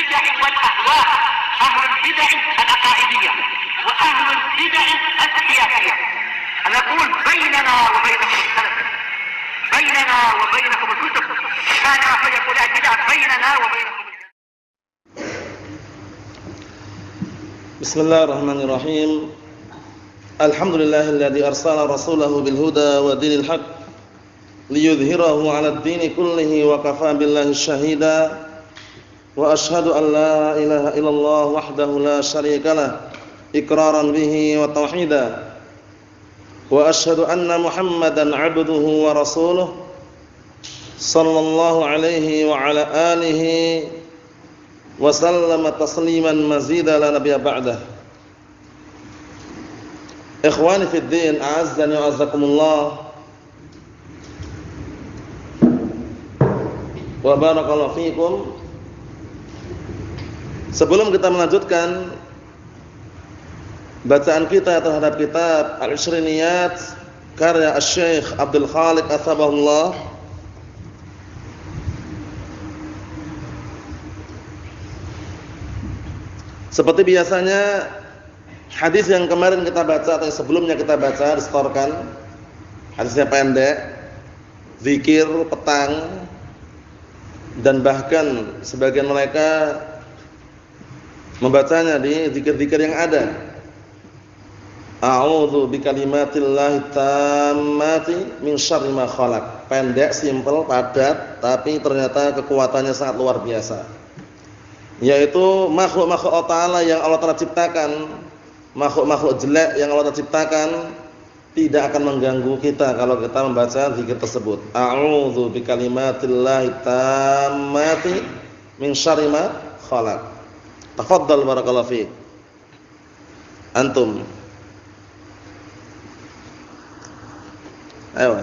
البدع والأهواء، أهل البدع العقائدية وأهل البدع السياسية. نقول بيننا وبينكم السلف، بيننا وبينكم الكتب، كان فيقول البدع بيننا وبينكم. بسم الله الرحمن الرحيم. الحمد لله الذي أرسل رسوله بالهدى ودين الحق ليظهره على الدين كله وكفى بالله شهيدا وأشهد أن لا إله إلا الله وحده لا شريك له إقرارا به وتوحيدا وأشهد أن محمدا عبده ورسوله صلى الله عليه وعلى آله وسلم تسليما مزيدا لا نبي بعده. Ikhwani fid din, a'azzani wa a'azzakumullah. Wa barakallahu fikum. Sebelum kita melanjutkan bacaan kita terhadap kitab Al-Ishriniyat karya Asy-Syaikh Abdul Khaliq Atsabahullah, seperti biasanya hadis yang kemarin kita baca atau yang sebelumnya kita baca disetorkan, hadisnya pendek, zikir petang, dan bahkan sebagian mereka membacanya di zikir-zikir yang ada. A'udzu bikalimatillahi tammati min syarri ma khalaq. Pendek, simpel, padat, tapi ternyata kekuatannya sangat luar biasa. Yaitu makhluk-makhluk Allah Ta'ala yang Allah Ta'ala ciptakan, makhluk-makhluk jelek yang Allah Ta'ala ciptakan tidak akan mengganggu kita kalau kita membaca zikir tersebut. A'udzu bikalimatillahi tammati min syarri ma khalaq. Tafadhal barakallahu fiik. Antum. Ayo.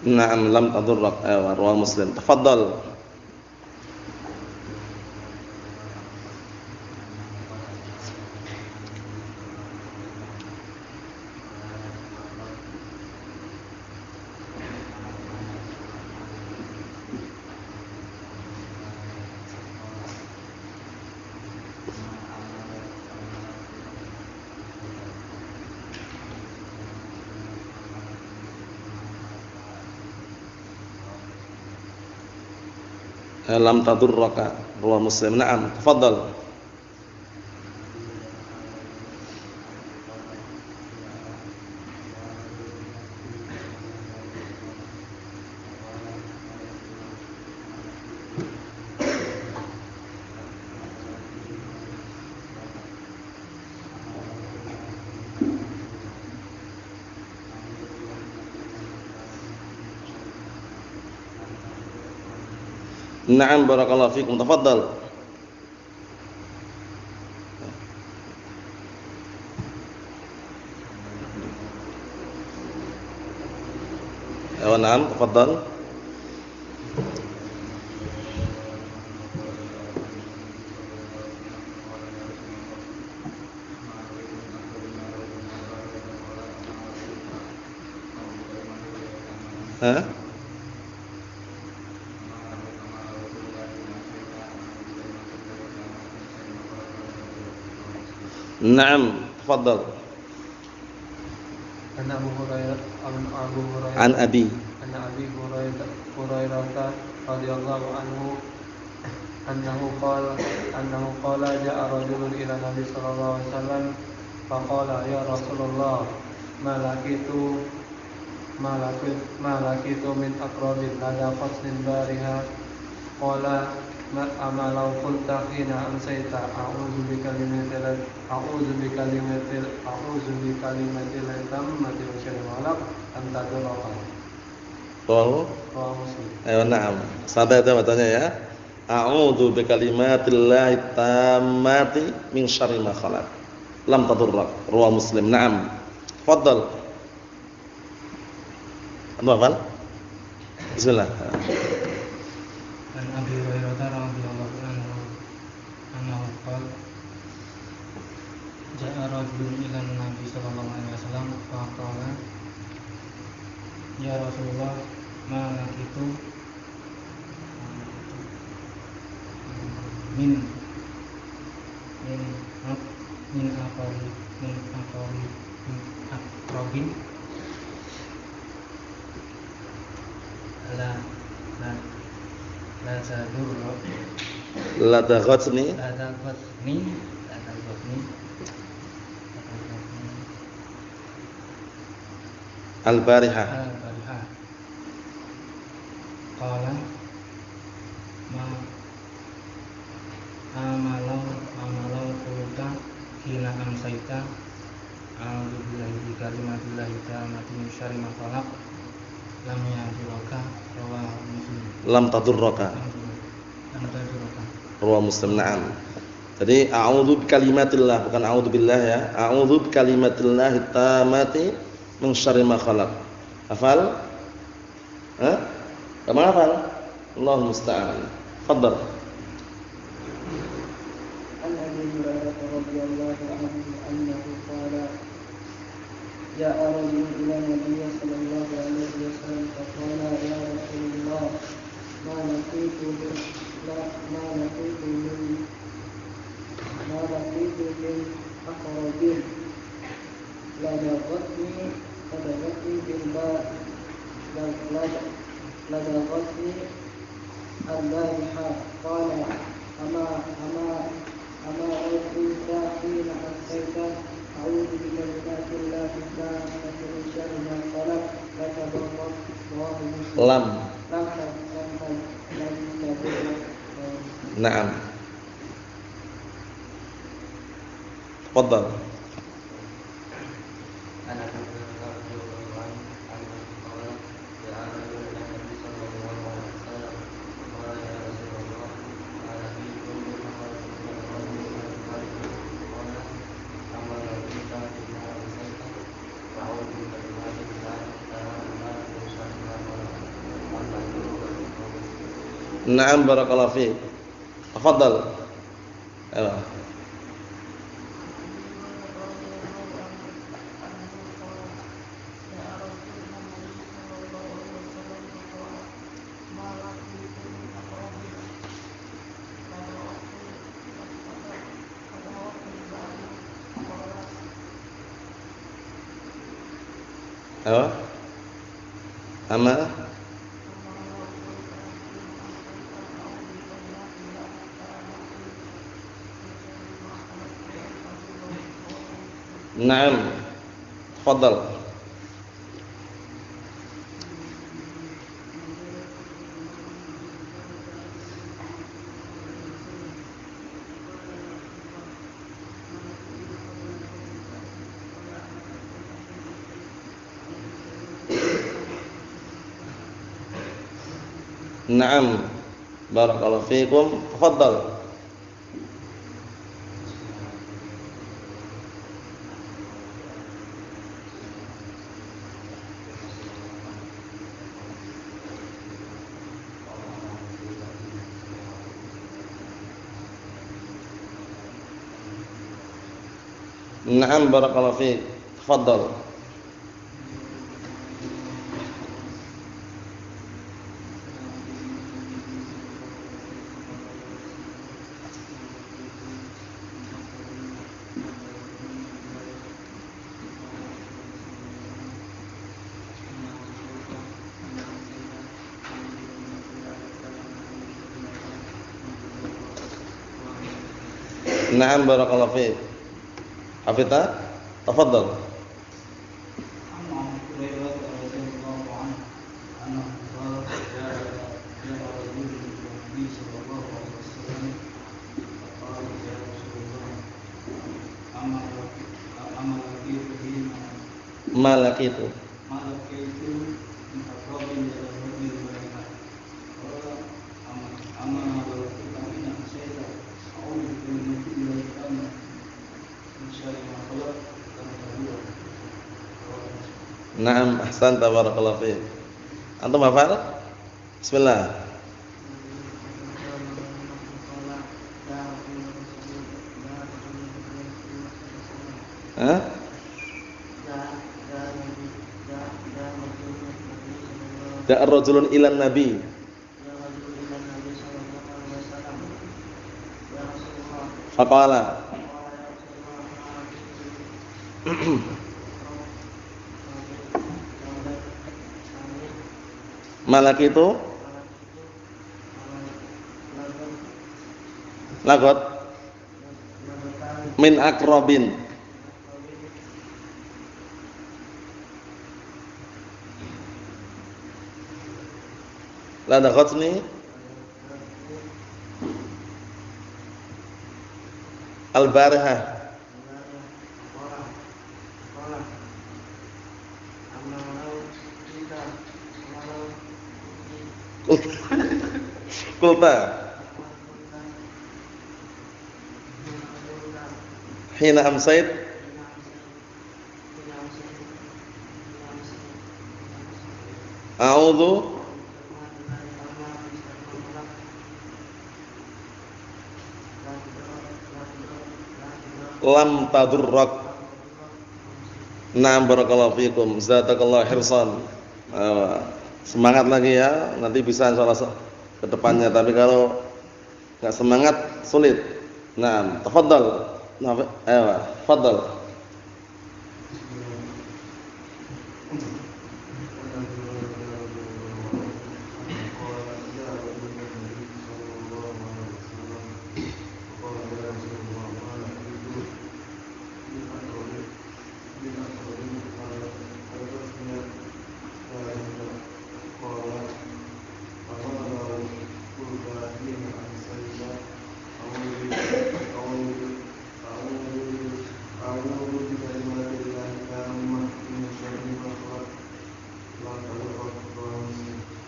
Na'am lam tadurrak. Rawahu Muslim. Tafadhal. Lam tadurraka. Rawahu Muslim. Na'am, tafadhal. Na'am barakallahu fikum. Tafadhal. Na'am, tafadhal. Naam, tafadhal. An Abu Hurairah An Abi Hurairah radhiyallahu anhu annahu qala ja'a rajulun ila Nabi sallallahu alaihi wasallam faqala ya Rasulullah ma lakitu min aqrabin lada fasnin bariha qala ma amalau qulta hina amsayta a'udzu bikalimatil tammati min syarri ma khalaq anta dzurraka. Rawahu Muslim. Ayo na'am. Santai aja bacanya ya. A'udzu bikalimatillahi tammati min syarri ma khalaq. Lam tadurrak. Riwayat Muslim. Naam. Fadhal. Anu hafal? Bismillah. An Abi Hurairah radhiyallahu anhu annahu qala ja'a rajulun ila Nabi sallallahu alaihi wasallam fa qala ya Rasulullah ma lakitu min akrobin la zadurra Ladaghatni ladaghatni al-bariha. al-bariha qala ma amalau qulta hina amsaita a'udzu billahi bi kalimatillahi tammati min syarri ma khalaq lam yadurraka rawahu Muslim. Lam tadurraka. Riwayat Muslim. Naam. Jadi a'udzu bikalimatillah, bukan a'udzu billah ya. A'udzu bikalimatillahi tammati min syarri ma khalaq. Hafal? Hah? Kamu hafal? Allahu musta'an. Fadhal. عن أبي هريرة رضي الله عنه أنه قال جاء رجل إلى النبي صلى الله عليه وسلم فقال يا رسول الله ما لقيت من أخرج لدغتني بالباء لدغتني البارحة قال أما لو قلت حين أمسيت أعوذ بكلمات الله التامة من شر ما خلق لتبرك رواه مسلم. Lam. لم تبرك. Naam. Fadhal. Naam, barakallahu fiik. Tafadhal. Ayo. Ayo. Ama Naam. Tafadhal. Naam. Barakallahu fiikum. Tafadhal. Naam, barakallahu fiik. Tafadhal. Naam, barakallahu fiik. Hafidha? Tafadhal. Malakitu. Naam, ahsan, barakallahu fiik. Antum hafal? Bismillah. Hah? Da'a rajulun ilan nabi. Faqala. Malak itu lagot min akrobin. Ladaghatni al-barihah. Kulta hina amsait a'udzu lam tadurrak. Naam, barakallahu fikum, jazakallahu khairan. Semangat lagi ya, nanti bisa insyaallah ke depannya, tapi kalau enggak semangat sulit. Naam, tafadhal. Nah, ayo, tafadhal.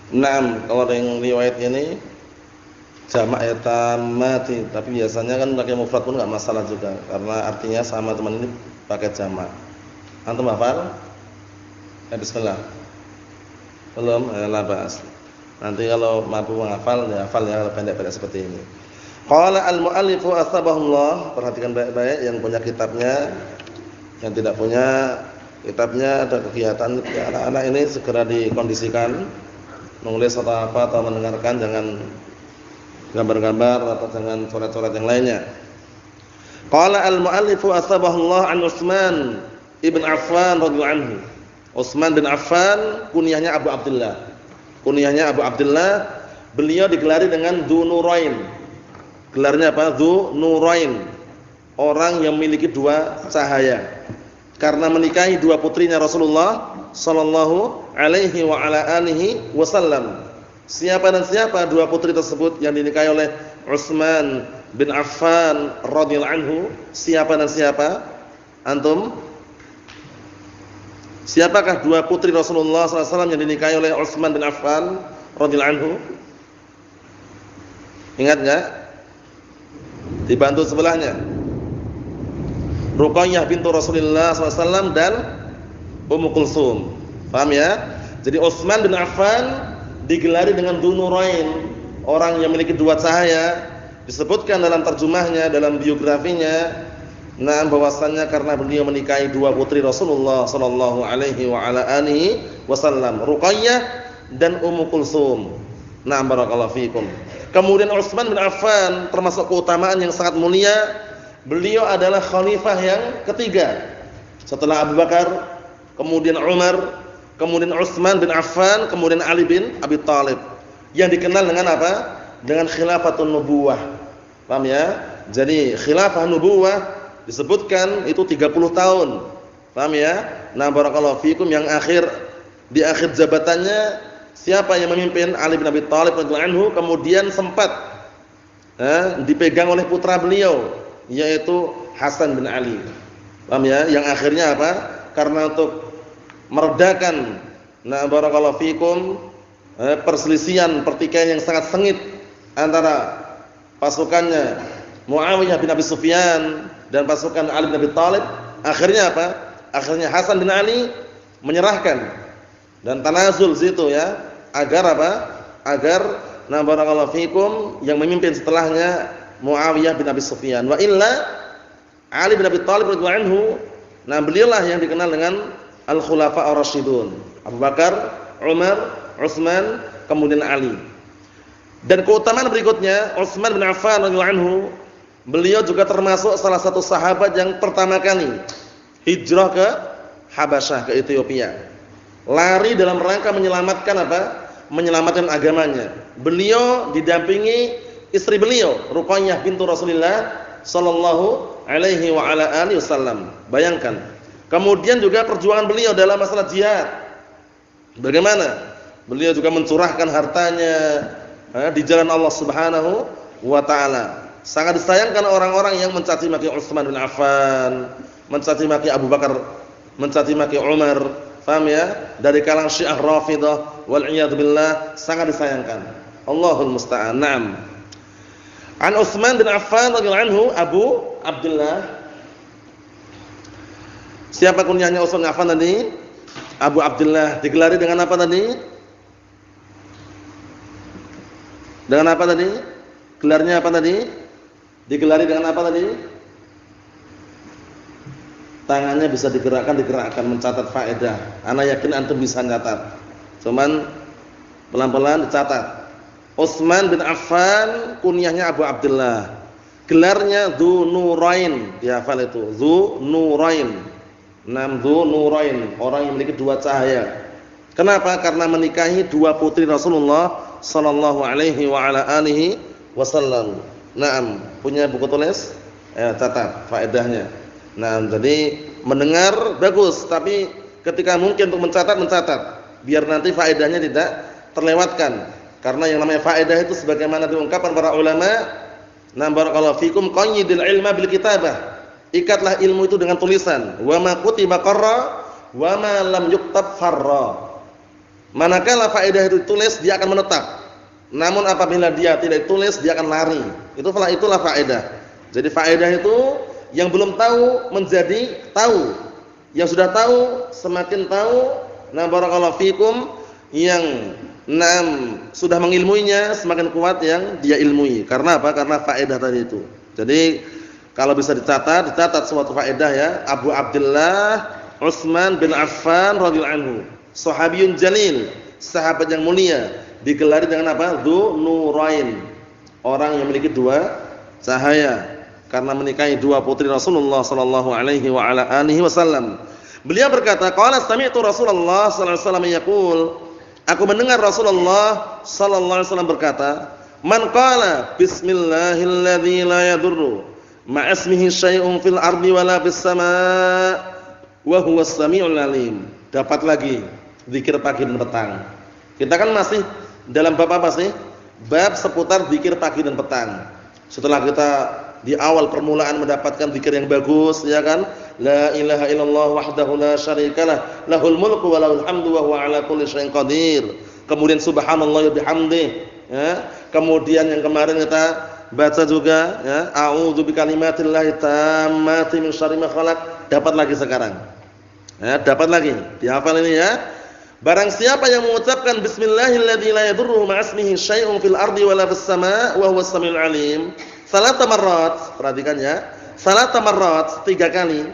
Naam, kalau yang riwayat ini jamak ya tamati, tapi biasanya kan pakai mufrad pun enggak masalah juga karena artinya sama, teman ini pakai jamak. Antum hafal? Bismillah. Belum, la ba'as. Nanti kalau mampu menghafal ya hafal ya, pendek-pendek seperti ini. Qala al-mu'allifu asbahullah, perhatikan baik-baik yang punya kitabnya, yang tidak punya kitabnya ada kegiatan anak-anak ini segera dikondisikan menulis atau apa atau mendengarkan, jangan gambar-gambar atau jangan coret-coret yang lainnya. Qala al-mu'allifu asbahullah an Utsman ibn Affan radhiyallahu anhu. Utsman bin Affan kunyahnya Abu Abdullah. Kunyahnya Abu Abdullah, beliau digelari dengan Dzu Nurain. Gelarnya apa? Dzu Nurain. Orang yang memiliki dua cahaya. Karena menikahi dua putrinya Rasulullah sallallahu alaihi wa ala alihi wasallam. Siapa dan siapa dua putri tersebut yang dinikahi oleh Utsman bin Affan radhiyallahu anhu? Siapa dan siapa? Antum? Siapakah dua putri Rasulullah sallallahu alaihi wasallam yang dinikahi oleh Utsman bin Affan radhiyallahu anhu? Ingat enggak? Dibantu sebelahnya. Ruqayyah bintu Rasulullah sallallahu alaihi wasallam dan Ummu Kulsum. Paham ya? Jadi Utsman bin Affan digelari dengan Dzu Nurain, orang yang memiliki dua cahaya. Disebutkan dalam terjemahnya, dalam biografinya, nah bahwasannya karena beliau menikahi dua putri Rasulullah sallallahu alaihi wa ala alihi wasallam, Ruqayyah dan Ummu Kulsum. Nah, barakallahu fikum. Kemudian Utsman bin Affan termasuk keutamaan yang sangat mulia, beliau adalah khalifah yang ketiga setelah Abu Bakar, kemudian Umar, kemudian Utsman bin Affan, kemudian Ali bin Abi Thalib, yang dikenal dengan apa? Dengan khilafatun nubuwah. Paham ya? Jadi khilafah nubuwah disebutkan itu 30 tahun. Paham ya? Nah, barakallahu fikum, yang di akhir jabatannya siapa yang memimpin? Ali bin Abi Thalib radhiyallahu anhu, kemudian sempat dipegang oleh putra beliau yaitu Hasan bin Ali. Paham ya? Yang akhirnya apa? Karena untuk meredakan, nah barakallahu fikum, perselisihan, pertikaian yang sangat sengit antara pasukannya Muawiyah bin Abi Sufyan dan pasukan Ali bin Abi Thalib, akhirnya apa? Akhirnya Hasan bin Ali menyerahkan dan tanazul situ ya, agar apa? Agar na barakallahu fikum yang memimpin setelahnya Muawiyah bin Abi Sufyan. Wa illa Ali bin Abi Thalib radhiyallahu anhu, nah beliaulah yang dikenal dengan al-khulafa ar-rasyidun. Abu Bakar, Umar, Utsman, kemudian Ali. Dan keutamaan berikutnya, Utsman bin Affan radhiyallahu anhu, beliau juga termasuk salah satu sahabat yang pertama kali hijrah ke Habasyah, ke Ethiopia. Lari dalam rangka menyelamatkan apa? Menyelamatkan agamanya. Beliau didampingi istri beliau, Ruqayyah bintu Rasulullah sallallahu alaihi wa ala alihi wasallam. Bayangkan. Kemudian juga perjuangan beliau dalam masalah jihad. Bagaimana? Beliau juga mencurahkan hartanya di jalan Allah Subhanahu wa taala. Sangat disayangkan orang-orang yang mencaci maki Utsman bin Affan, mencaci maki Abu Bakar, mencaci maki Umar. Paham ya? Dari kalangan Syiah Rafidah wal iyad billah, sangat disayangkan. Allahul musta'an. Naam. An Utsman bin Affan radhiyallahu anhu, Abu Abdullah. Siapa kunyahnya Utsman bin Affan tadi? Abu Abdullah. Digelari dengan apa tadi? Dengan apa tadi? Gelarnya apa tadi? Digelari dengan apa tadi? Tangannya bisa digerakkan, mencatat faedah. Ana yakin antum bisa nyatat. Cuman pelan-pelan dicatat. Utsman bin Affan kunyahnya Abu Abdullah. Gelarnya Dzu Nurain, dihafal itu. Dzu Nurain. Nam Dzu Nurain, orang yang memiliki dua cahaya. Kenapa? Karena menikahi dua putri Rasulullah sallallahu alaihi wa ala alihi wasallam. Naam, punya buku tulis? Ya, catat faedahnya. Nah, jadi mendengar bagus, tapi ketika mungkin untuk mencatat, biar nanti faedahnya tidak terlewatkan. Karena yang namanya faedah itu sebagaimana diungkapkan para ulama, na barakallahu fikum qayyidil ilma bil kitabah. Ikatlah ilmu itu dengan tulisan. Wa ma kutiba qarra wa ma lam yuktab farra. Manakala faedah itu ditulis, dia akan menetap. Namun apabila dia tidak ditulis, dia akan lari. Itulah faedah. Jadi faedah itu yang belum tahu menjadi tahu, yang sudah tahu semakin tahu. Nah barakallahu fikum, yang sudah mengilmuinya semakin kuat yang dia ilmui. Karena apa? Karena faedah tadi itu. Jadi kalau bisa dicatat suatu faedah ya. Abu Abdullah Utsman bin Affan radhiyallahu anhu, sahabiyun jalil, sahabat yang mulia, digelari dengan apa? Dzu Nurain, orang yang memiliki dua cahaya. Karena menikahi dua putri Rasulullah sallallahu alaihi wa ala alihi wasallam. Beliau berkata, qala sami'tu Rasulullah sallallahu alaihi wasallam yaqul, aku mendengar Rasulullah sallallahu alaihi wasallam berkata, man qala bismillahilladzi la yadurru ma ismihi syai'un fil ardi wala fis samaa wa huwas samiul alim. Dapat lagi zikir pagi dan petang. Kita kan masih dalam bab apa sih? Bab seputar zikir pagi dan petang. Setelah kita di awal permulaan mendapatkan zikir yang bagus, ya kan? La ilaha illallah wahdahu la syarikalah, lahul mulku wa lahul hamdu wa huwa ala kulli syai'in qadir. Kemudian subhanallah wa bihamdihi, ya. Kemudian yang kemarin kita baca juga, ya, a'udzu bikalimatillahi tammati min syarri ma khalaq. Dapat lagi sekarang. Ya, dapat lagi. Dihafal ini ya. Barang siapa yang mengucapkan bismillahilladzi la yadurru ma'asmihi syai'un fil ardi wala fis samaa wa huwas samiul alim, salata marrat, perhatikan ya, salata marrat, 3 kali.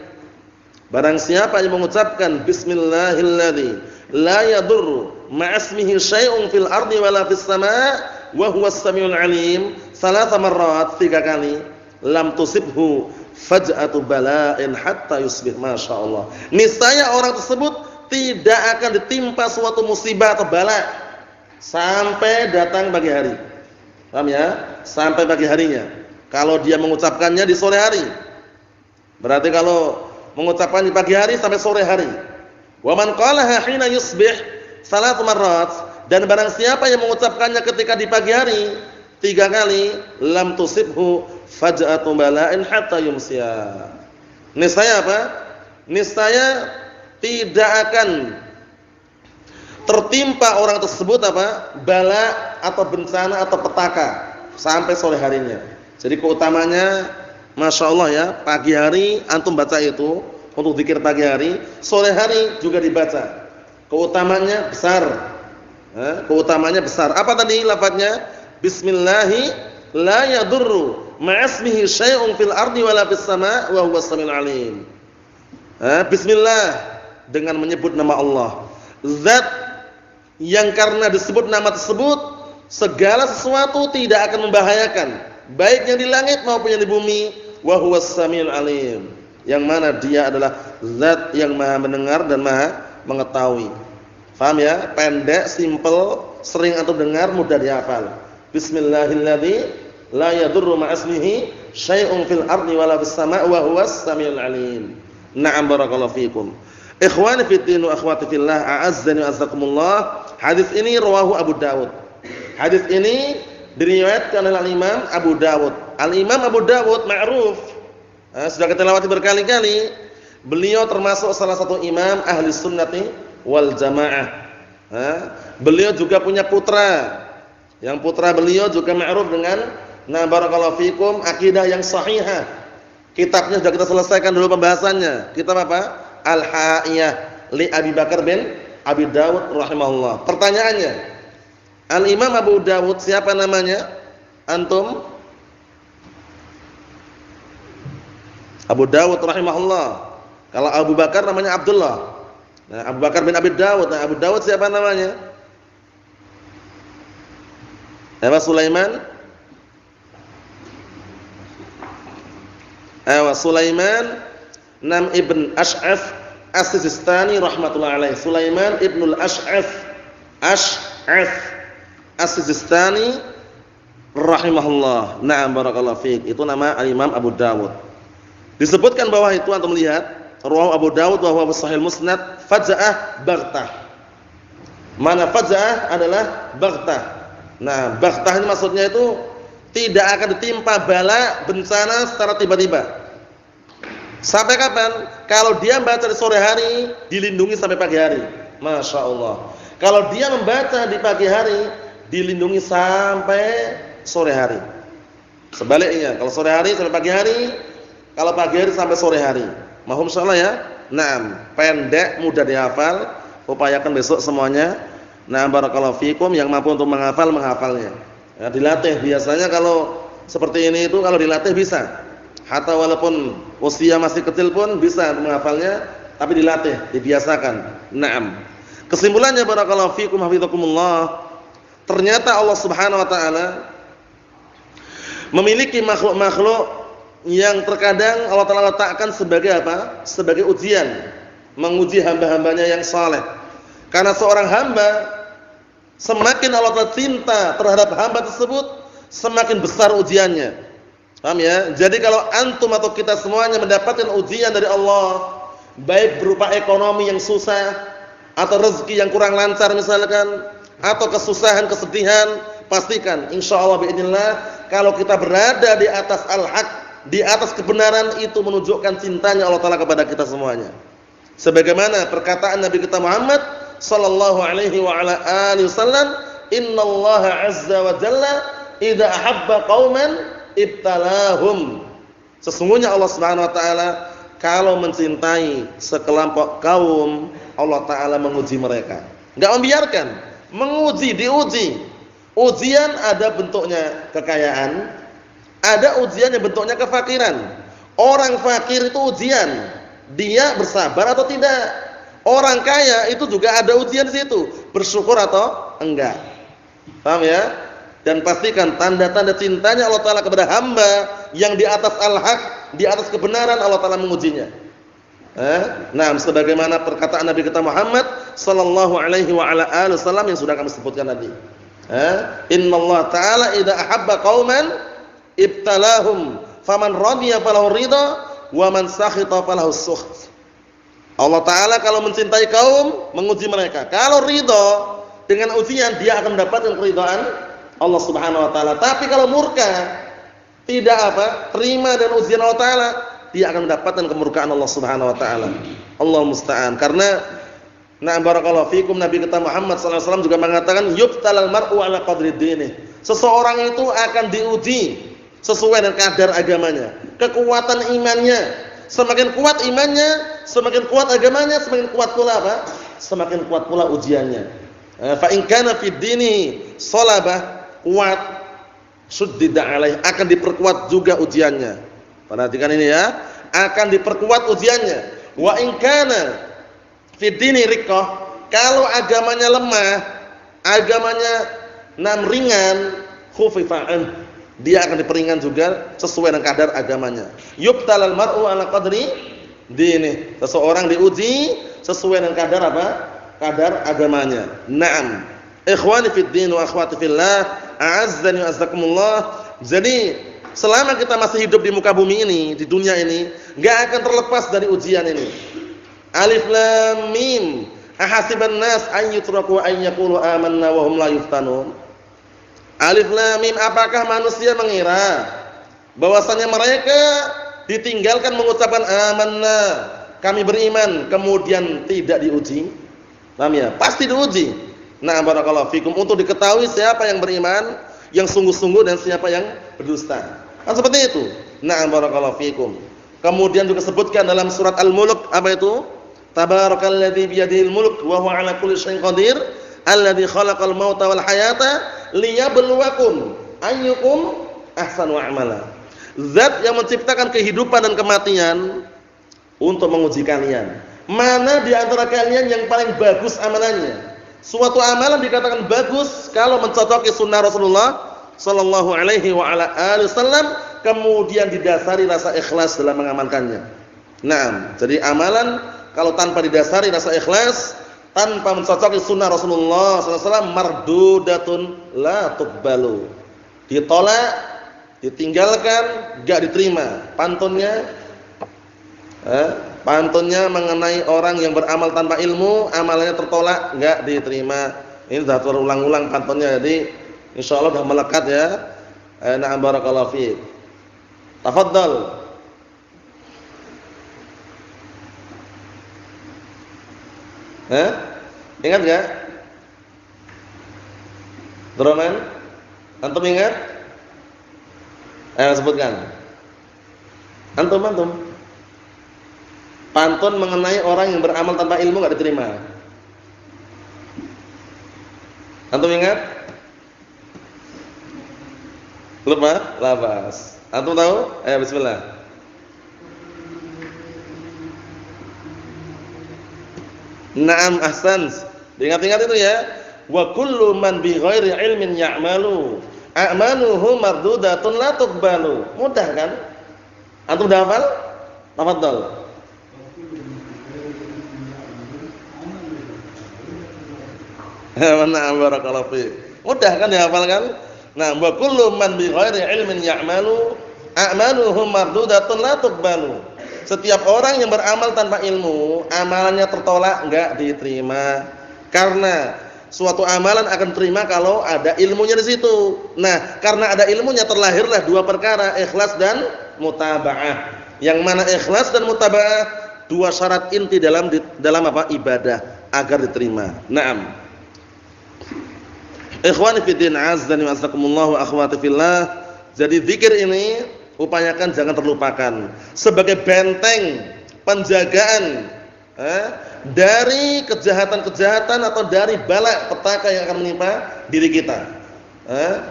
Barang siapa yang mengucapkan bismillahilladzi la yadurru ma'asmihi syai'un fil ardi wala fis samaa wa huwas samiul alim, salata marrat, 3 kali, lam tusibhu faj'atu bala'in hatta yusbih, masyaallah. Niscaya orang tersebut tidak akan ditimpa suatu musibah atau bala sampai datang pagi hari. Paham ya? Sampai pagi harinya. Kalau dia mengucapkannya di sore hari, berarti kalau mengucapkan di pagi hari sampai sore hari. Wa man qalaha hina yusbih salat marrat, dan barang siapa yang mengucapkannya ketika di pagi hari 3 kali, lam tusibhu faj'atu bala'in hatta yumsiya. Niscaya apa? Niscaya tidak akan tertimpa orang tersebut apa? Bala atau bencana atau petaka sampai sore harinya. Jadi keutamanya, masya Allah ya, pagi hari antum baca itu, untuk zikir pagi hari, sore hari juga dibaca. Keutamanya besar. Keutamanya besar. Apa tadi lafadznya? Bismillahi la yadurru ma'asmihi syai'un fil ardi wala fis sama' wa huwas samiul alim. Bismillah, dengan menyebut nama Allah. Zat yang karena disebut nama tersebut segala sesuatu tidak akan membahayakan, baik yang di langit maupun yang di bumi. Wa huwas samiul alim, yang mana dia adalah zat yang maha mendengar dan maha mengetahui. Paham ya? Pendek, simple, sering antum dengar, mudah dihafal. Bismillahilladzi la yadurru ma'asmihi syai'un fil ardi wala fis sama' wa huwas samiul alim. Na'am, barakallahu fikum. Ikhwani fid din wa akhwati fillah, a'azzani wa azzakumullah. Hadis ini rawahu Abu Dawud. Hadis ini diriwayatkan oleh Al-Imam Abu Dawud. Al-Imam Abu Dawud ma'ruf, sudah kita lewati berkali-kali. Beliau termasuk salah satu imam ahli sunnati wal jamaah. Beliau juga punya putra. Yang putra beliau juga ma'ruf dengan barakallahu fikum akidah yang sahihah. Kitabnya sudah kita selesaikan dulu pembahasannya. Kitab apa? Al-Ha'iyah li Abi Bakar bin Abi Dawud rahimahullah. Pertanyaannya, Al-Imam Abu Dawud siapa namanya? Antum? Abu Dawud rahimahullah. Kalau Abu Bakar namanya Abdullah. Nah, Abu Bakar bin Abi Dawud. Nah, Abu Dawud siapa namanya? Sulaiman. Sulaiman ibn Ash'af As-Sistani rahmatullah alaih. Sulaiman ibn al-Ash'af As-Sistani rahimahullah. Na'am, barakallahu fiik. Itu nama Imam Abu Dawud. Disebutkan bahwa itu antum lihat, rawahu Abu Dawud wa huwa sahih musnad faja'ah baghtah. Mana faja'ah adalah baghtah. Nah, baghtah ini maksudnya itu tidak akan ditimpa bala bencana secara tiba-tiba. Sampai kapan? Kalau dia membaca di sore hari, dilindungi sampai pagi hari. Masya Allah. Kalau dia membaca di pagi hari, dilindungi sampai sore hari. Sebaliknya, kalau sore hari sampai pagi hari, kalau pagi hari sampai sore hari. Mahum insyaallah ya. Naam, pendek, mudah dihafal. Upayakan besok semuanya. Naam, barakallahu fikum, yang mampu untuk menghafalnya. Ya, dilatih. Biasanya kalau seperti ini itu kalau dilatih bisa. Hatta walaupun usia masih kecil pun bisa menghafalnya, tapi dilatih, dibiasakan. Naam. Kesimpulannya, barakallahu fikum hafizakumullah, ternyata Allah Subhanahu wa taala memiliki makhluk-makhluk yang terkadang Allah Ta'ala letakkan sebagai apa? Sebagai ujian, menguji hamba-hambanya yang saleh. Karena seorang hamba, semakin Allah Ta'ala cinta terhadap hamba tersebut, semakin besar ujiannya. Paham ya? Jadi kalau antum atau kita semuanya mendapatkan ujian dari Allah, baik berupa ekonomi yang susah, atau rezeki yang kurang lancar misalkan, atau kesusahan, kesedihan, pastikan insyaallah biidznillah, kalau kita berada di atas al-haq, di atas kebenaran, itu menunjukkan cintanya Allah Ta'ala kepada kita semuanya. Sebagaimana perkataan Nabi kita Muhammad sallallahu alaihi wa ala alihi wasallam, innallaha azza wa jalla idza ahabba qauman ibtalahum. Sesungguhnya Allah Subhanahu wa taala kalau mencintai sekelompok kaum, Allah Ta'ala menguji mereka. Enggak membiarkan, menguji, diuji. Ujian ada bentuknya kekayaan, ada ujian yang bentuknya kefakiran. Orang fakir itu ujian, dia bersabar atau tidak. Orang kaya itu juga ada ujian di situ, bersyukur atau enggak. Paham ya? Dan pastikan tanda-tanda cintanya Allah Ta'ala kepada hamba yang di atas al-haq, di atas kebenaran, Allah Ta'ala mengujinya. Nah, sebagaimana perkataan Nabi kita Muhammad sallallahu alaihi wa ala alihi wasallam yang sudah kami sebutkan tadi. Innallaha ta'ala idza ahabba qauman ibtalahum faman radiya falahu ridha wa man sakhita falahu sukht. Allah Ta'ala kalau mencintai kaum, menguji mereka. Kalau ridha dengan ujian, dia akan mendapatkan keridhaan Allah Subhanahu wa taala. Tapi kalau murka, tidak terima dan ujian Allah Ta'ala, dia akan mendapatkan kemurkaan Allah Subhanahu wa taala. Allah musta'an. Karena barakallahu fikum, Nabi kita Muhammad sallallahu alaihi wasallam juga mengatakan yubtalal mar'u ala qadri dinih. Seseorang itu akan diuji sesuai dengan kadar agamanya, kekuatan imannya, semakin kuat imannya, semakin kuat agamanya, semakin kuat pula apa? Semakin kuat pula ujiannya. Fa in kana fid dini salabah, kuat, suddida alaih, akan diperkuat juga ujiannya. Perhatikan ini ya, akan diperkuat ujiannya. Wa in kana fid dini riqqah, kalau agamanya lemah, agamanya ringan, khufifa'an, dia akan diperingan juga sesuai dengan kadar agamanya. Yubtalal mar'u ala qadri dini, seseorang diuji sesuai dengan kadar apa? Kadar agamanya. Naam. Ikhwani fid din wa akhwati fillah, a'azzani wa azzakumullah. Jadi, selama kita masih hidup di muka bumi ini, di dunia ini, enggak akan terlepas dari ujian ini. Alif lam mim. Ahasiban nas an yutraku an yaqulu amanna wa hum la yuftanun. Alif lam mim, apakah manusia mengira bahwasanya mereka ditinggalkan mengucapkan amanna, kami beriman, kemudian tidak diuji? Paham ya? Pasti diuji. Nah, barakallahu fikum, untuk diketahui siapa yang beriman, yang sungguh-sungguh, dan siapa yang berdusta. Kan seperti itu. Nah, barakallahu fikum. Kemudian juga sebutkan dalam surat Al-Mulk, apa itu? Tabarakalladzi biyadihil mulk wa huwa 'ala kulli syai'in qadir, alladzi khalaqal mauta wal hayata liyabluwakum ayyukum ahsanu amala. Zat yang menciptakan kehidupan dan kematian untuk menguji kalian. Mana di antara kalian yang paling bagus amalannya? Suatu amalan dikatakan bagus kalau mencocoki sunnah Rasulullah sallallahu alaihi wa ala alihi wasallam, kemudian didasari rasa ikhlas dalam mengamalkannya. Nah, jadi amalan kalau tanpa didasari rasa ikhlas, tanpa mencocoki sunnah Rasulullah sallallahu alaihi wasallam, mardudatun la tuqbalu. Ditolak, ditinggalkan, enggak diterima. Pantunnya mengenai orang yang beramal tanpa ilmu, amalannya tertolak, enggak diterima. Ini sudah terulang-ulang pantunnya, jadi insyaallah sudah melekat ya. Na'am barakallahu fiik. Tafadhal. Ingat enggak? Droman? Antum ingat? Sebutkan. Antum. Pantun mengenai orang yang beramal tanpa ilmu enggak diterima. Antum ingat? Lupa? Labas. Antum tahu? Bismillah. Naam ahsans. Diingat-ingat itu ya. Wa kullu man bi ghairi ilmin ya'malu a'maluhu mardudatun la tuqbalu. Mudah kan? Antum udah hafal? Tafadhal. Na'am barakallahu fiik. Mudah kan dihafalkan? Nah, wa kullu man bi ghairi ilmin ya'malu a'maluhu mardudatun la tuqbalu. Setiap orang yang beramal tanpa ilmu, amalannya tertolak, enggak diterima. Karena suatu amalan akan terima kalau ada ilmunya di situ. Nah, karena ada ilmunya terlahirlah dua perkara, ikhlas dan mutaba'ah. Yang mana ikhlas dan mutaba'ah dua syarat inti dalam apa? Ibadah agar diterima. Naam. Ikhwani fi din, azzani wa azakumullah wa akhwati fillah. Jadi zikir ini upayakan jangan terlupakan sebagai benteng penjagaan dari kejahatan-kejahatan atau dari bala petaka yang akan menimpa diri kita.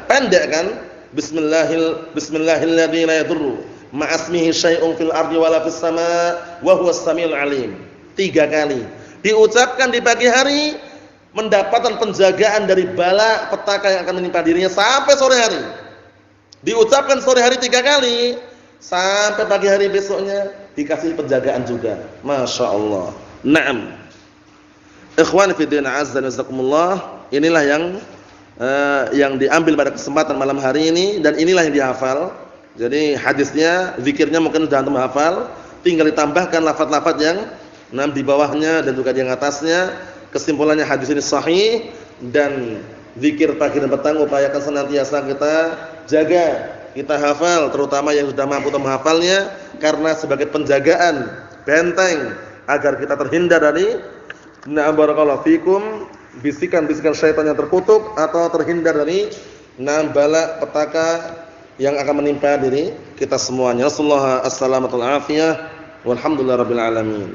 Pendek kan? Bismillahilladzi la yadurru ma'asmihi syai'un fil ardi wala fis sama' wa huwas samiul alim. 3 kali diucapkan di pagi hari, mendapatkan penjagaan dari bala petaka yang akan menimpa dirinya sampai sore hari. Diucapkan sore hari 3 kali, sampai pagi hari besoknya dikasih penjagaan juga. Masya Allah. Naam. Ikhwani fi din, azza wa jazakumullah. Inilah yang diambil pada kesempatan malam hari ini, dan inilah yang dihafal. Jadi hadisnya, zikirnya mungkin sudah antum hafal, tinggal ditambahkan lafaz-lafaz yang di bawahnya dan juga di atasnya. Kesimpulannya hadis ini sahih, dan zikir pagi dan petang upayakan senantiasa kita jaga, kita hafal, terutama yang sudah mampu untuk menghafalnya, karena sebagai penjagaan, benteng agar kita terhindar dari barakallahu fikum bisikan-bisikan syaitan yang terkutuk, atau terhindar dari bala petaka yang akan menimpa diri kita semuanya. Rasulullah as-salamatul afiyah. Walhamdulillahirabbil alamin.